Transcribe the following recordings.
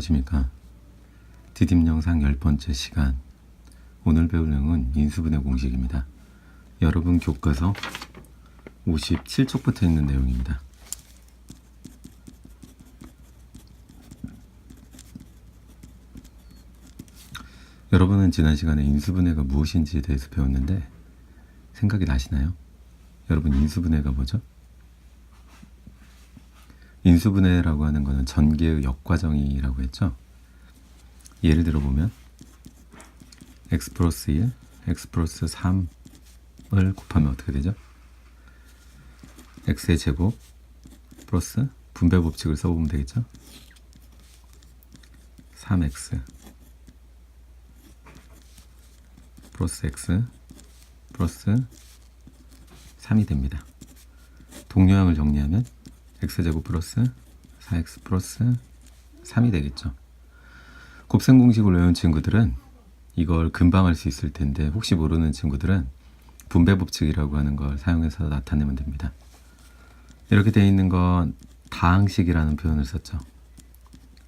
안녕하십니까. 디딤 영상 10번째 시간. 오늘 배울 내용은 인수분해 공식입니다. 여러분 교과서 57쪽부터 있는 내용입니다. 여러분은 지난 시간에 인수분해가 무엇인지에 대해서 배웠는데 생각이 나시나요? 여러분, 인수분해가 뭐죠? 인수분해라고 하는 것은 전개의 역과정이라고 했죠. 예를 들어 보면 x 플러스 1, x 플러스 3을 곱하면 어떻게 되죠? x의 제곱 플러스 분배 법칙을 써보면 되겠죠? 3x 플러스 x 플러스 3이 됩니다. 동요항을 정리하면 x제곱 플러스 4x 플러스 3이 되겠죠. 곱셈 공식을 외운 친구들은 이걸 금방 할 수 있을 텐데, 혹시 모르는 친구들은 분배 법칙이라고 하는 걸 사용해서 나타내면 됩니다. 이렇게 되어 있는 건 다항식이라는 표현을 썼죠.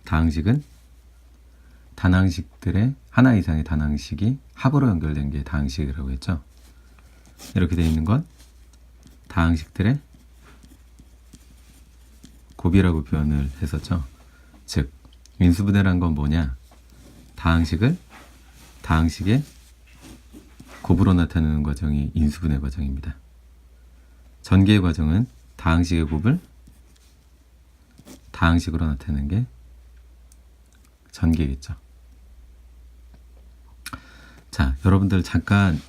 다항식은 단항식들의 하나 이상의 단항식이 합으로 연결된 게 다항식이라고 했죠. 이렇게 되어 있는 건 다항식들의 곱이라고 표현을 했었죠. 즉, 인수분해란 건 뭐냐? 다항식의 곱으로 나타내는 과정이 인수분해 과정입니다. 전개의 과정은 다항식의 곱을 다항식으로 나타내는 게 전개겠죠. 자, 여러분들 잠깐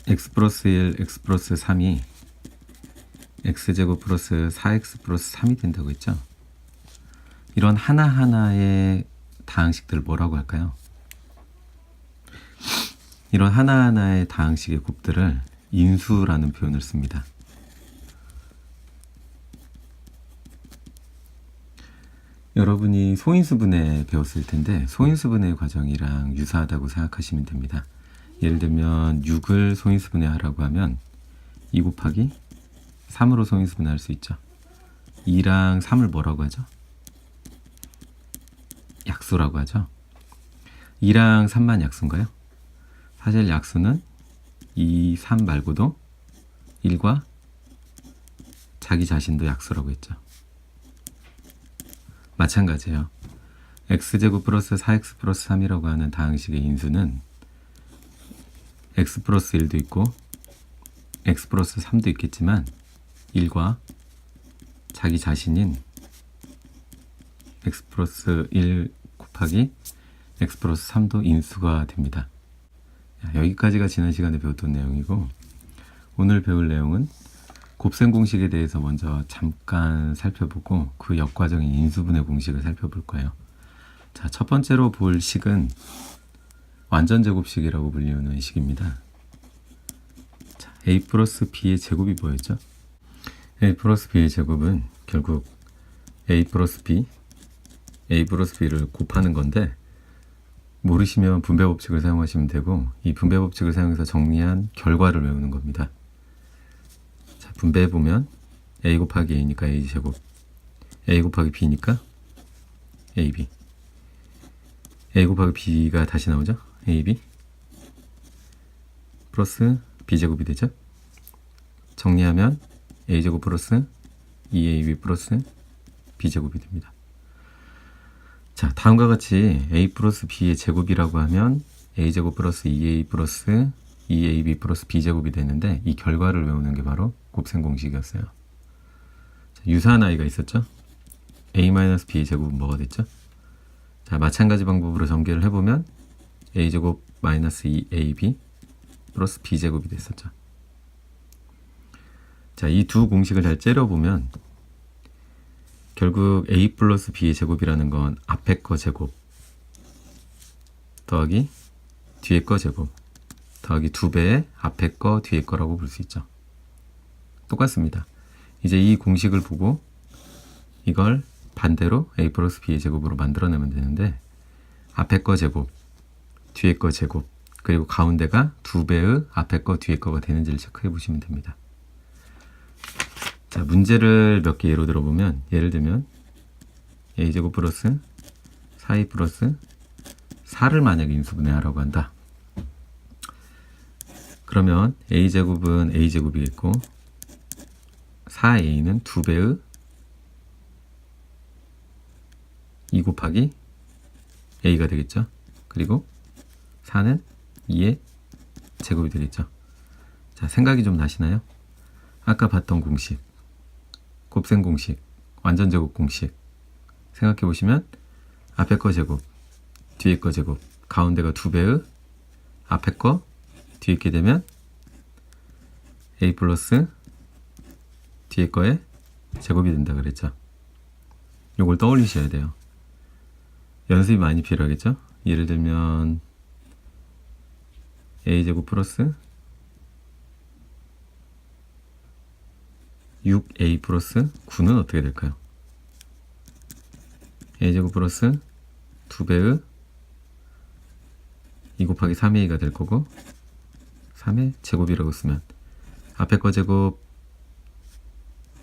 x 플러스 1, x 플러스 3이 x제곱 플러스 4x 플러스 3이 된다고 했죠. 이런 하나하나의 다항식들을 뭐라고 할까요? 이런 하나하나의 다항식의 곱들을 인수라는 표현을 씁니다. 여러분이 소인수분해 배웠을 텐데, 소인수분해 과정이랑 유사하다고 생각하시면 됩니다. 예를 들면 6을 소인수분해 하라고 하면 2 곱하기 3으로 소인수분해 할 수 있죠. 2랑 3을 뭐라고 하죠? 약수라고 하죠. 2랑 3만 약수인가요? 사실 약수는 2, 3 말고도 1과 자기 자신도 약수라고 했죠. 마찬가지예요. x제곱 플러스 4x 플러스 3이라고 하는 다항식의 인수는 x 플러스 1도 있고 x 플러스 3도 있겠지만 1과 자기 자신인 x 플러스 1 곱하기 x 플러스 3도 인수가 됩니다. 여기까지가 지난 시간에 배웠던 내용이고, 오늘 배울 내용은 곱셈 공식에 대해서 먼저 잠깐 살펴보고 그 역과정인 인수분해 공식을 살펴볼 거예요. 자, 첫 번째로 볼 식은 완전제곱식이라고 불리우는 식입니다. 자, a 플러스 b의 제곱이 뭐였죠? a 플러스 b의 제곱은 결국 a 플러스 b를 곱하는 건데, 모르시면 분배 법칙을 사용하시면 되고, 이 분배 법칙을 사용해서 정리한 결과를 외우는 겁니다. 자, 분배해보면 a 곱하기 a니까 a 제곱, a 곱하기 b니까 ab, a 곱하기 b가 다시 나오죠? ab 플러스 b제곱이 되죠? 정리하면 a제곱 플러스 2ab 플러스 b제곱이 됩니다. 자, 다음과 같이 a 플러스 b의 제곱이라고 하면 a제곱 플러스 2a 플러스 2ab 플러스 b제곱이 되는데, 이 결과를 외우는 게 바로 곱셈 공식이었어요. 자, 유사한 아이가 있었죠? a-b의 제곱은 뭐가 됐죠? 자, 마찬가지 방법으로 전개를 해보면 a제곱 마이너스 2ab 플러스 b제곱이 됐었죠. 자, 이 두 공식을 잘 째려보면 결국 a 플러스 b의 제곱이라는 건 앞에 거 제곱 더하기 뒤에 거 제곱 더하기 2배의 앞에 거 뒤에 거라고 볼 수 있죠. 똑같습니다. 이제 이 공식을 보고 이걸 반대로 a 플러스 b의 제곱으로 만들어내면 되는데, 앞에 거 제곱, 뒤에 거 제곱, 그리고 가운데가 2배의 앞에 거 뒤에 거가 되는지를 체크해 보시면 됩니다. 자, 문제를 몇 개 예로 들어보면, 예를 들면 a제곱 플러스 4a 플러스 4를 만약에 인수분해하라고 한다. 그러면 a제곱은 a제곱이겠고 4a는 2배의 2 곱하기 a가 되겠죠. 그리고 4는 2의 제곱이 되겠죠. 자, 생각이 좀 나시나요? 아까 봤던 공식, 곱셈 공식, 완전제곱 공식 생각해 보시면 앞에 거 제곱, 뒤에 거 제곱, 가운데가 2배의 앞에 거 뒤에 게 되면 a 플러스 뒤에 거의 제곱이 된다 그랬죠. 요걸 떠올리셔야 돼요. 연습이 많이 필요하겠죠. 예를 들면 a제곱 플러스 6a 플러스 9는 어떻게 될까요? a제곱 플러스 2배의 2 곱하기 3a가 될 거고 3의 제곱이라고 쓰면 앞에 거 제곱,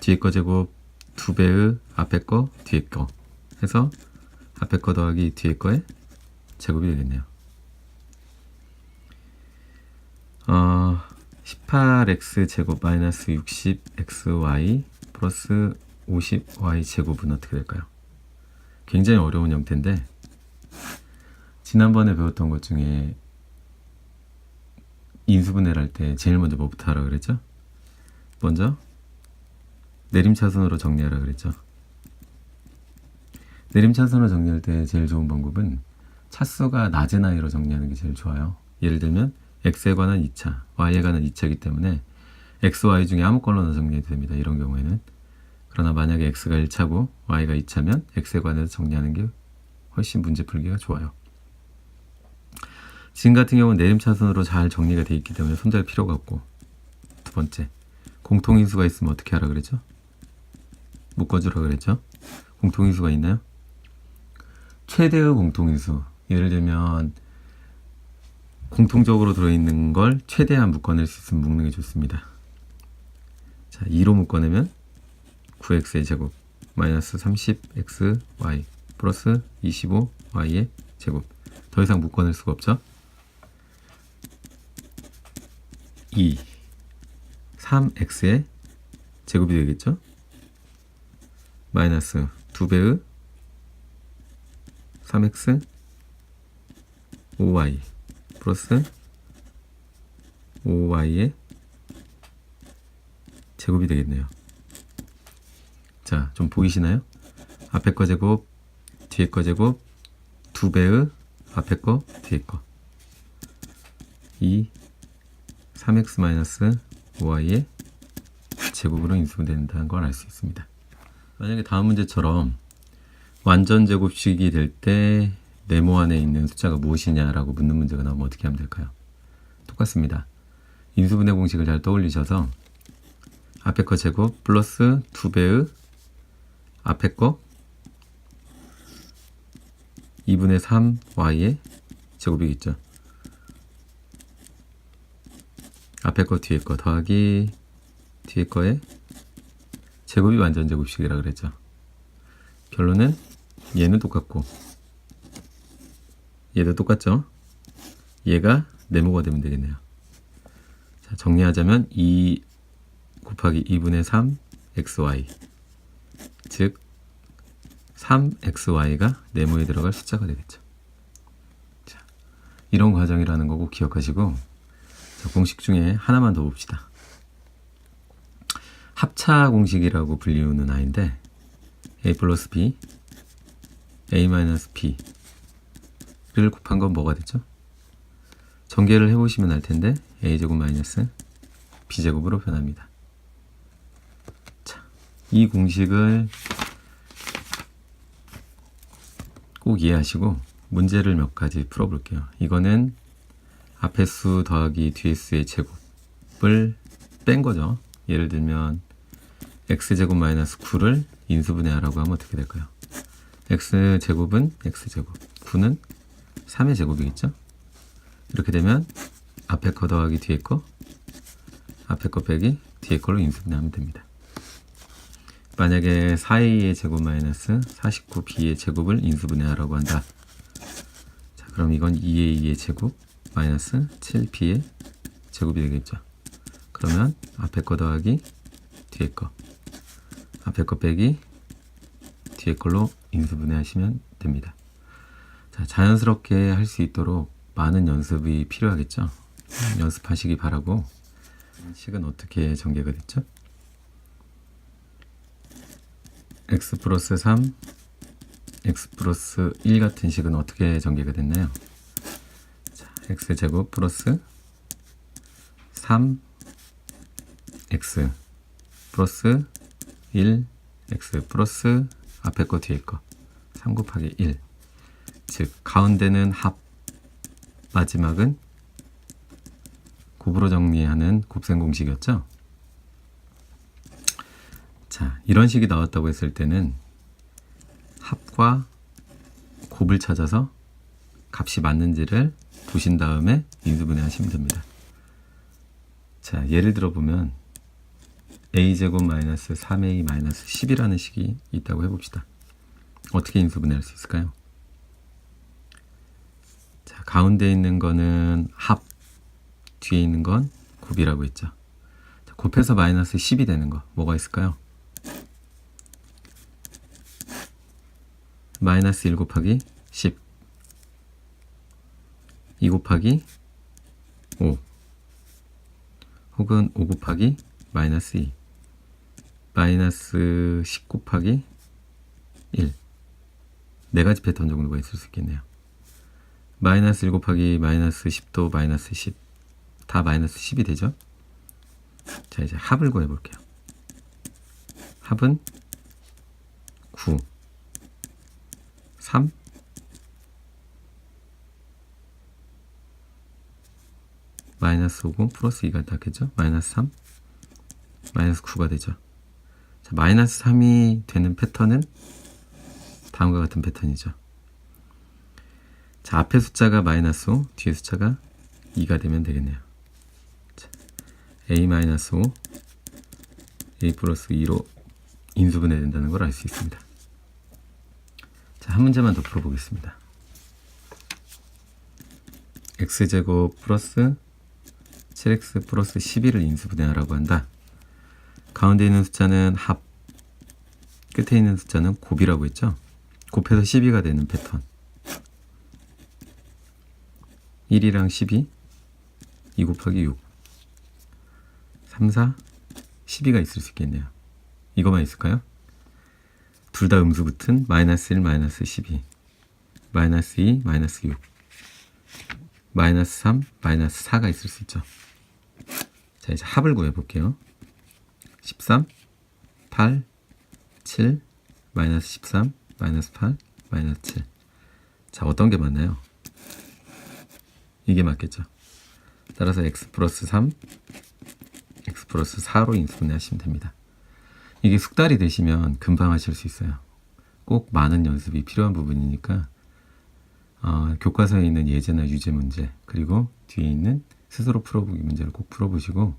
뒤에 거 제곱, 2배의 앞에 거, 뒤에 거 해서 앞에 거 더하기 뒤에 거의 제곱이 되겠네요. 18x 제곱 마이너스 60xy 플러스 50y 제곱은 어떻게 될까요? 굉장히 어려운 형태인데 지난번에 배웠던 것 중에 인수분해를 할 때 제일 먼저 뭐부터 하라 그랬죠? 먼저 내림차순으로 정리하라 그랬죠. 내림차순으로 정리할 때 제일 좋은 방법은 차수가 낮은 아이로 정리하는 게 제일 좋아요. 예를 들면 x에 관한 2차, y에 관한 2차이기 때문에 x, y 중에 아무거나 정리해도 됩니다. 이런 경우에는. 그러나 만약에 x가 1차고 y가 2차면 x에 관해서 정리하는 게 훨씬 문제 풀기가 좋아요. 지금 같은 경우는 내림차순으로 잘 정리가 되어 있기 때문에 손댈 필요가 없고, 두 번째, 공통인수가 있으면 어떻게 하라 그랬죠? 묶어주라 그랬죠? 공통인수가 있나요? 최대의 공통인수, 예를 들면 공통적으로 들어있는 걸 최대한 묶어낼 수 있으면 묶는 게 좋습니다. 자, 2로 묶어내면 9x의 제곱 마이너스 30xy 플러스 25y의 제곱. 더 이상 묶어낼 수가 없죠? 2 3x의 제곱이 되겠죠? 마이너스 2배의 3x 5y 플러스 5y의 제곱이 되겠네요. 자, 좀 보이시나요? 앞에 거 제곱, 뒤에 거 제곱, 2배의 앞에 거, 뒤에 거. 2 3x 5y의 제곱으로 인수된다는 걸 알 수 있습니다. 만약에 다음 문제처럼 완전 제곱식이 될 때 네모 안에 있는 숫자가 무엇이냐라고 묻는 문제가 나오면 어떻게 하면 될까요? 똑같습니다. 인수분해 공식을 잘 떠올리셔서 앞에 거 제곱 플러스 2배의 앞에 거 2분의 3y의 제곱이겠죠. 앞에 거 뒤에 거 더하기 뒤에 거의 제곱이 완전 제곱식이라 그랬죠. 결론은 얘는 똑같고 얘도 똑같죠. 얘가 네모가 되면 되겠네요. 자, 정리하자면 2 곱하기 2분의 3 xy, 즉 3xy가 네모에 들어갈 숫자가 되겠죠. 자, 이런 과정이라는 거 꼭 기억하시고, 자, 공식 중에 하나만 더 봅시다. 합차 공식이라고 불리우는 아이인데 a 플러스 b, a 마이너스 b를 곱한 건 뭐가 됐죠? 전개를 해보시면 알 텐데 a제곱 마이너스 b제곱으로 변합니다. 자, 이 공식을 꼭 이해하시고 문제를 몇 가지 풀어볼게요. 이거는 앞에 수 더하기 뒤에 수의 제곱을 뺀 거죠. 예를 들면 x제곱 마이너스 9를 인수분해하라고 하면 어떻게 될까요? x제곱은 x제곱, 9는 3의 제곱이겠죠? 이렇게 되면 앞에 거 더하기 뒤에 거, 앞에 거 빼기 뒤에 걸로 인수분해하면 됩니다. 만약에 4a의 제곱 마이너스 49b의 제곱을 인수분해하라고 한다. 자, 그럼 이건 2a의 제곱 마이너스 7b의 제곱이 되겠죠. 그러면 앞에 거 더하기 뒤에 거, 앞에 거 빼기 뒤에 걸로 인수분해하시면 됩니다. 자, 자연스럽게 할 수 있도록 많은 연습이 필요하겠죠. 연습하시기 바라고. 식은 어떻게 전개가 됐죠? x 플러스 3, x 플러스 1 같은 식은 어떻게 전개가 됐나요? 자, x제곱 플러스 3x 플러스 1 x 플러스 앞에 거 뒤에 거 3 곱하기 1, 즉 가운데는 합, 마지막은 곱으로 정리하는 곱셈 공식이었죠. 자, 이런 식이 나왔다고 했을 때는 합과 곱을 찾아서 값이 맞는지를 보신 다음에 인수분해 하시면 됩니다. 자, 예를 들어 보면 a제곱 마이너스 3a 마이너스 10이라는 식이 있다고 해봅시다. 어떻게 인수분해할 수 있을까요? 자, 가운데 있는 거는 합, 뒤에 있는 건 곱이라고 했죠. 자, 곱해서 마이너스 10이 되는 거 뭐가 있을까요? 마이너스 1 곱하기 10, 2 곱하기 5, 혹은 5 곱하기 마이너스 2, 마이너스 10 곱하기 1. 네 가지 패턴 정도가 있을 수 있겠네요. 마이너스 1 곱하기 마이너스 10도 마이너스 10, 다 마이너스 10이 되죠. 자, 이제 합을 구해 볼게요. 합은 9, 3, 마이너스 5고 플러스 2가 닿겠죠. 마이너스 3, 마이너스 9가 되죠. 자, 마이너스 3이 되는 패턴은 다음과 같은 패턴이죠. 자, 앞에 숫자가 마이너스 5, 뒤에 숫자가 2가 되면 되겠네요. 자, a 마이너스 5, a 플러스 2로 인수분해 된다는 걸 알 수 있습니다. 자, 한 문제만 더 풀어보겠습니다. x제곱 플러스 7x 플러스 12를 인수분해하라고 한다. 가운데 있는 숫자는 합, 끝에 있는 숫자는 곱이라고 했죠. 곱해서 12가 되는 패턴. 1이랑 12, 2 곱하기 6, 3, 4, 12가 있을 수 있겠네요. 이거만 있을까요? 둘 다 음수 붙은 마이너스 1, 마이너스 12, 마이너스 2, 마이너스 6, 마이너스 3, 마이너스 4가 있을 수 있죠. 자, 이제 합을 구해볼게요. 13, 8, 7, 마이너스 13, 마이너스 8, 마이너스 7. 자, 어떤 게 맞나요? 이게 맞겠죠. 따라서 x 플러스 3, x 플러스 4로 인수분해 하시면 됩니다. 이게 숙달이 되시면 금방 하실 수 있어요. 꼭 많은 연습이 필요한 부분이니까 교과서에 있는 예제나 유제 문제, 그리고 뒤에 있는 스스로 풀어보기 문제를 꼭 풀어보시고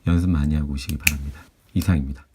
연습 많이 하고 오시기 바랍니다. 이상입니다.